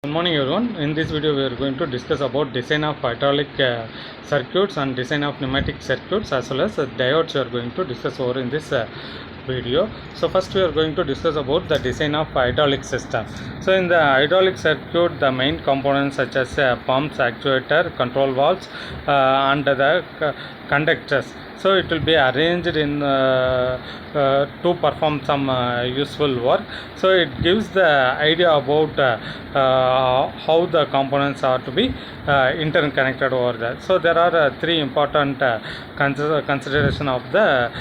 Good morning everyone. In this video we are going to discuss about design of hydraulic circuits and design of pneumatic circuits as well as diodes we are going to discuss over in this video. So first we are going to discuss about the design of hydraulic system. So in the hydraulic circuit the main components such as pumps, actuator, control valves and the conductors. So it will be arranged in to perform some useful work. So it gives the idea about how the components are to be interconnected over there. So there are three important consideration of the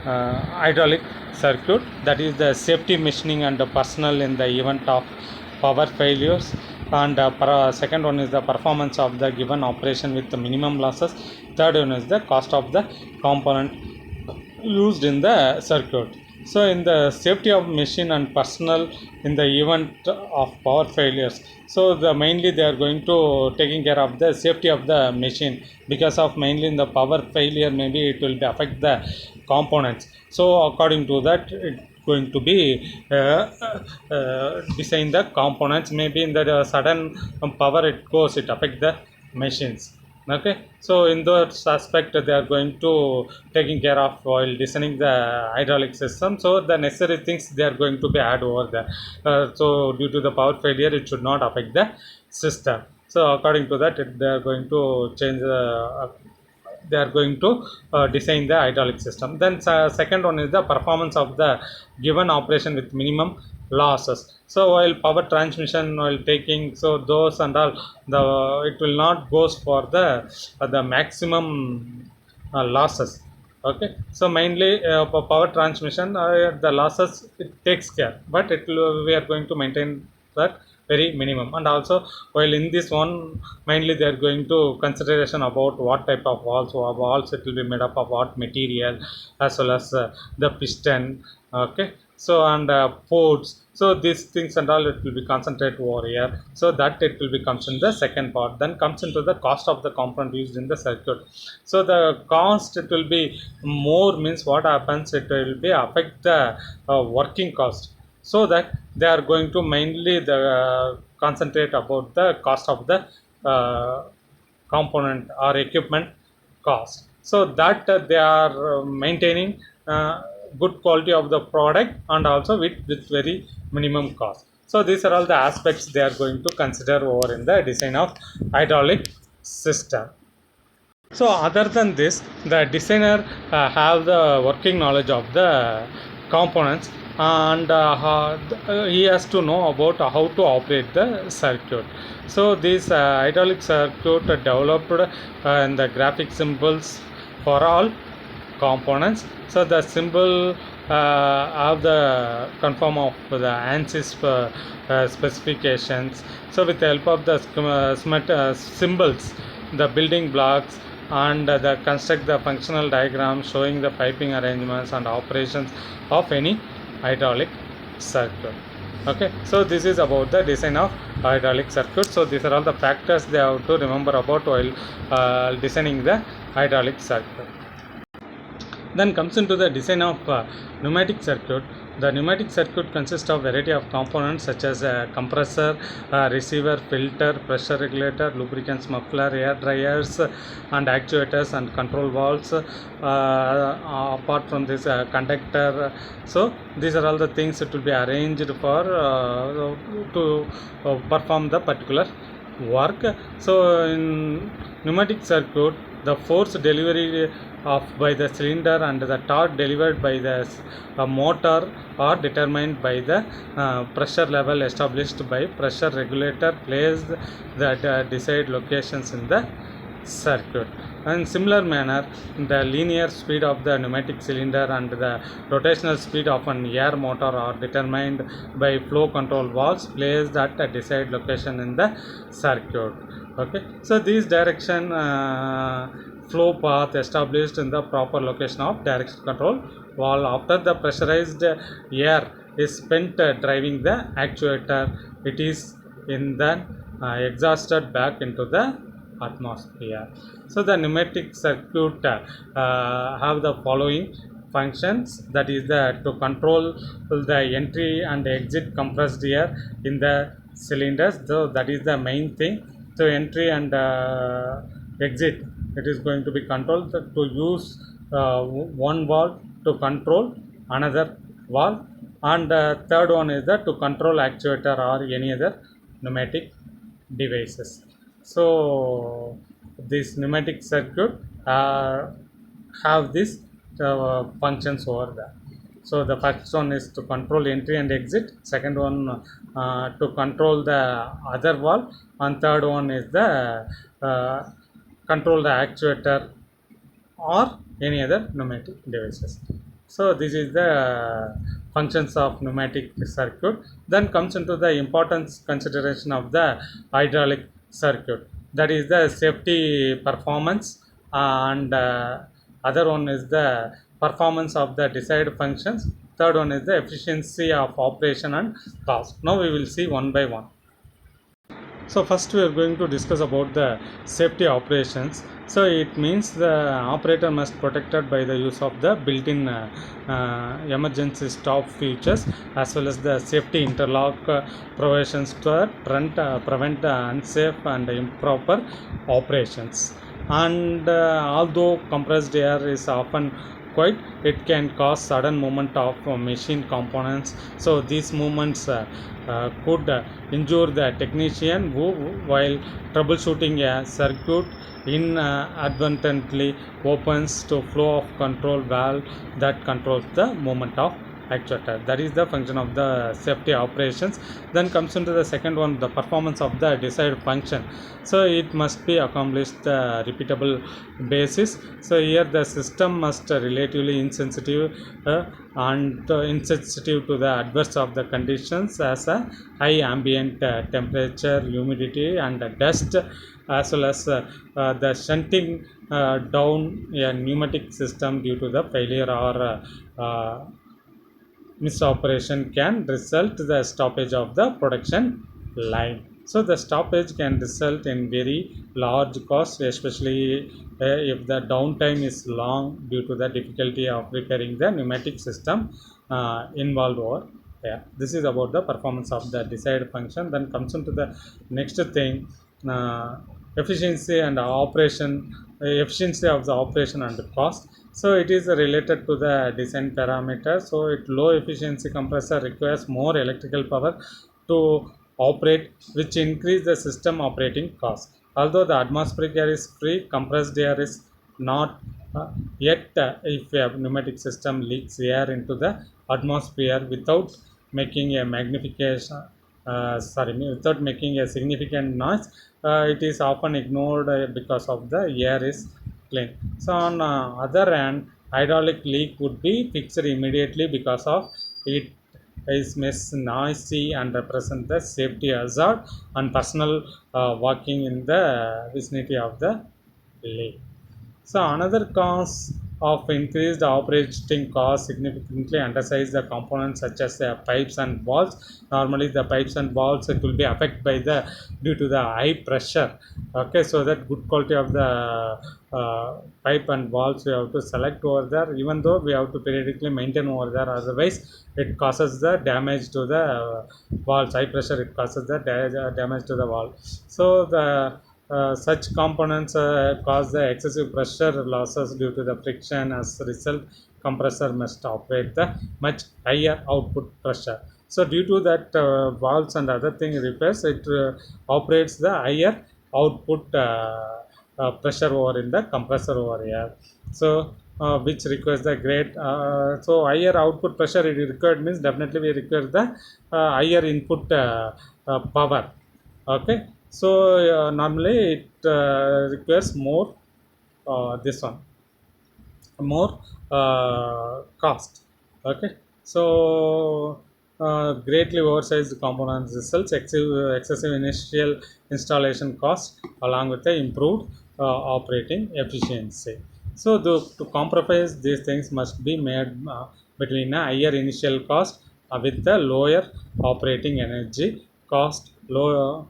hydraulic circuit, that is the safety machining and the personnel in the event of power failures, and second one is the performance of the given operation with the minimum losses. Third one is the cost of the component used in the circuit. So in the safety of machine and personnel in the event of power failures, so the mainly they are going to taking care of the safety of the machine, because of mainly in the power failure maybe it will affect the components. So according to that it going to be design the components, maybe in the sudden power it goes, it affect the machines. Okay, so in that aspect they are going to taking care of while designing the hydraulic system. So the necessary things they are going to be add over there. So due to the power failure it should not affect the system. So according to that they are going to change the they are going to design the hydraulic system. Then second one is the performance of the given operation with minimum losses. So while power transmission while taking, so those and all, the it will not goes for the maximum losses. Okay, so mainly for power transmission the losses it takes care, but it will, we are going to maintain that very minimum. And also while in this one mainly they are going to consideration about what type of walls it will be made up of what material, as well as the piston. Okay, so and ports, so these things and all it will be concentrated over here, so that it will be comes in the second part. Then comes into the cost of the component used in the circuit. So the cost it will be more, means what happens, it will be affect the working cost. So that they are going to mainly the concentrate about the cost of the uh, component or equipment cost, so that they are maintaining good quality of the product and also with very minimum cost. So these are all the aspects they are going to consider over in the design of hydraulic system. So other than this, the designer have the working knowledge of the components, and he has to know about how to operate the circuit. So this hydraulic circuit developed in the graphic symbols for all components. So the symbol have the conform of the ANSYS specifications. So with the help of the symbols, the building blocks, and the construct the functional diagram showing the piping arrangements and operations of any hydraulic circuit. Okay, so this is about the design of hydraulic circuit. So these are all the factors they have to remember about while designing the hydraulic circuit. Then comes into the design of pneumatic circuit. The pneumatic circuit consists of variety of components such as compressor, receiver, filter, pressure regulator, lubricants, muffler, air dryers, and actuators and control valves. Apart from this conductor, so these are all the things it will be arranged for to perform the particular work. So in pneumatic circuit, the force delivery of by the cylinder and the torque delivered by the motor are determined by the pressure level established by pressure regulator placed that decide locations in the circuit. In similar manner, the linear speed of the pneumatic cylinder and the rotational speed of an air motor are determined by flow control valves placed at a desired location in the circuit. Okay, so these direction flow path established in the proper location of direction control valve after the pressurized air is spent driving the actuator, it is in then exhausted back into the atmosphere. So the pneumatic circuit have the following functions, that is the to control the entry and exit compressed air in the cylinders, though that is the main thing. So entry and exit, it is going to be controlled to use one valve to control another valve, and third one is that to control actuator or any other pneumatic devices. So this pneumatic circuit have this functions over there. So the first one is to control entry and exit, second one to control the other valve, and third one is the uh, control the actuator or any other pneumatic devices. So this is the functions of pneumatic circuit. Then comes into the importance consideration of the hydraulic circuit, that is the safety performance, and other one is the performance of the desired functions, third one is the efficiency of operation and cost. Now we will see one by one. So first we are going to discuss about the safety operations. So it means the operator must protected by the use of the built-in emergency stop features, as well as the safety interlock provisions to prevent unsafe and improper operations. And although compressed air is often quiet, it can cause sudden movement of machine components. So these movements could injure the technician who, while troubleshooting a circuit, inadvertently opens to flow of control valve that controls the movement of actuator. That is the function of the safety operations. Then comes into the second one, the performance of the desired function. So it must be accomplished the repeatable basis. So here the system must relatively insensitive and insensitive to the adverse of the conditions, as a high ambient temperature, humidity and dust, as well as the shunting down a pneumatic system due to the failure or misoperation can result the stoppage of the production line. So the stoppage can result in very large costs, especially if the downtime is long due to the difficulty of repairing the pneumatic system involved over. Yeah, this is about the performance of the desired function. Then comes into the next thing, uh, efficiency and operation, efficiency of the operation and cost. So it is related to the design parameter. So it low efficiency compressor requires more electrical power to operate, which increase the system operating cost. Although the atmospheric air is free, compressed air is not yet. If a pneumatic system leaks air into the atmosphere without making a magnification without making a significant noise, it is often ignored because of the air is clean. So on other hand, hydraulic leak would be fixed immediately because of it is less noisy and represent the safety hazard and personal walking in the vicinity of the leak. So another cause of increased operating cost significantly undersize the components such as the pipes and valves. Normally the pipes and valves, it will be affected by the due to the high pressure. Okay, so that good quality of the pipe and valves we have to select over there, even though we have to periodically maintain over there, otherwise it causes the damage to the valves. High pressure, it causes the damage to the valve. So the such components cause the excessive pressure losses due to the friction. As a result, compressor must operate the much higher output pressure. So due to that valves and other thing repairs, it operates the higher output pressure over in the compressor over here. So which requires the great so higher output pressure it required means definitely we require the higher input power. Okay, so normally it requires more this one, more cost. Okay, so greatly oversized components results excessive initial installation cost along with the improved operating efficiency. So to compromise these things must be made between a higher initial cost with the lower operating energy cost, lower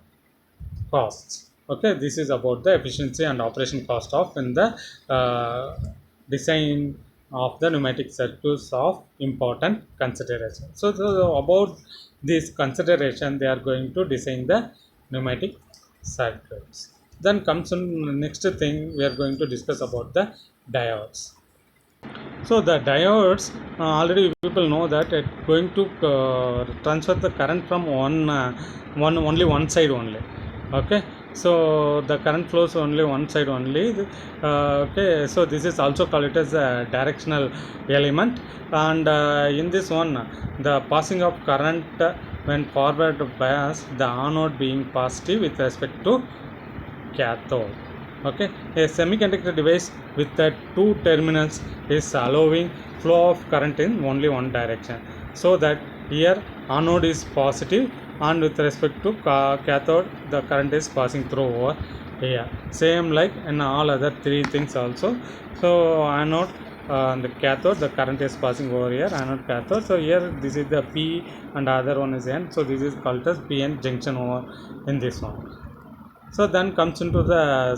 costs. Okay, this is about the efficiency and operation cost of in the design of the pneumatic circuits of important consideration. So about this consideration, they are going to design the pneumatic circuits. Then comes in next thing, we are going to discuss about the diodes. So the diodes, already people know that it's going to transfer the current from one only one side only. Okay, so the current flows only one side only. Okay, so this is also called it as a directional element, and in this one, the passing of current when forward bias, the anode being positive with respect to cathode. Okay, a semiconductor device with the two terminals is allowing flow of current in only one direction, so that here anode is positive, and with respect to cathode the current is passing through over here, same like in all other three things also. So anode and the cathode, the current is passing over here, anode cathode. So here this is the P and other one is N, so this is called as PN junction over in this one. So then comes into the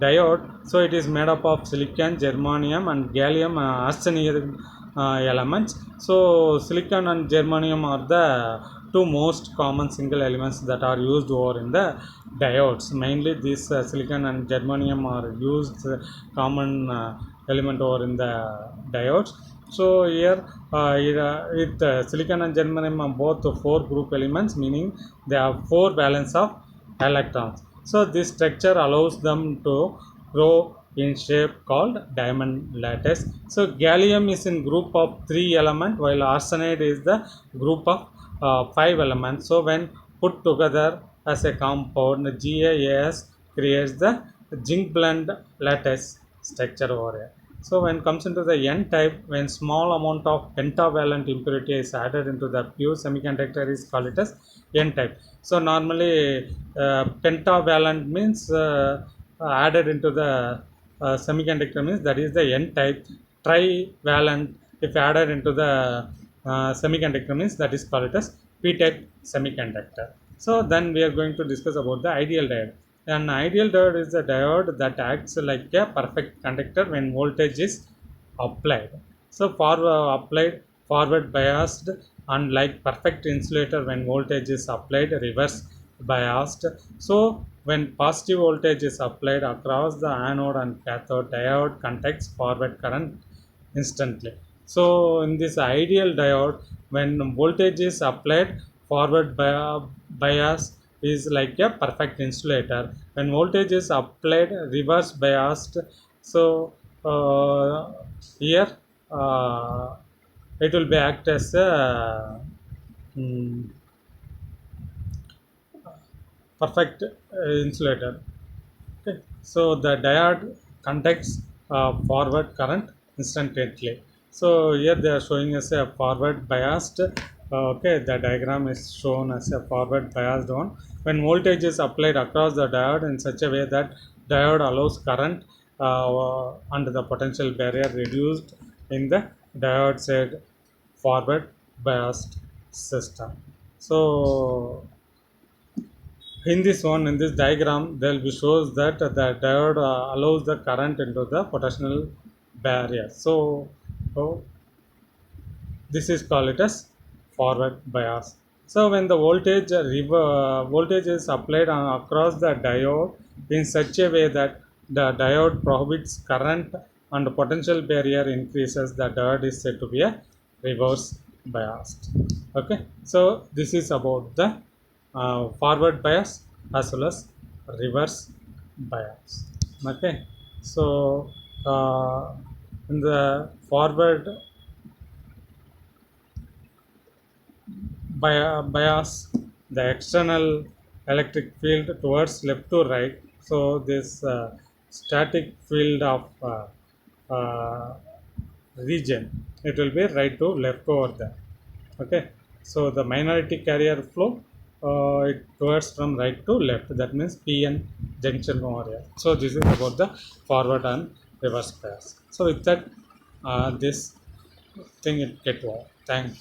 diode. So it is made up of silicon, germanium and gallium arsenide elements. So silicon and germanium are the two most common single elements that are used over in the diodes. Mainly this silicon and germanium are used common element over in the diodes. So here silicon and germanium are both 4 group elements, meaning they have 4 valence of electrons. So this structure allows them to grow in shape called diamond lattice. So gallium is in group of 3 elements, while arsenide is the group of 5 elements. So when put together as a compound, GaAs creates the zinc blende lattice structure over here. So when comes into the N type, when small amount of pentavalent impurity is added into the pure semiconductor, is called it as N type. So normally pentavalent means added into the semiconductor means that is the N type. Trivalent if added into the semiconductor means that is called it as P type semiconductor. So then we are going to discuss about the ideal diode. An ideal diode is a diode that acts like a perfect conductor when voltage is applied. So for applied forward biased, and like perfect insulator when voltage is applied reverse biased. So when positive voltage is applied across the anode and cathode, diode conducts forward current instantly. So in this ideal diode, when voltage is applied, forward bias is like a perfect insulator. When voltage is applied reverse biased, so here it will be act as a mm, perfect insulator. Okay, so the diode conducts forward current instantly. So here they are showing us a forward biased. Okay, the diagram is shown as a forward biased one. When voltage is applied across the diode in such a way that diode allows current and the potential barrier reduced in the diode side forward biased system. So in this one, in this diagram, there will be shows that the diode allows the current into the potential barrier. So this is called it as forward bias. So when the voltage is applied across the diode in such a way that the diode prohibits current and the potential barrier increases, the diode is said to be a reverse biased. Okay, so this is about the forward bias as well as reverse bias. Okay, so in the forward bias, the external electric field towards left to right. So this static field of region, it will be right to left over there. Okay, so the minority carrier flow it towards from right to left, that means PN junction over here. So this is about the forward and reverse bias. So with that this thing it get over. Thank you.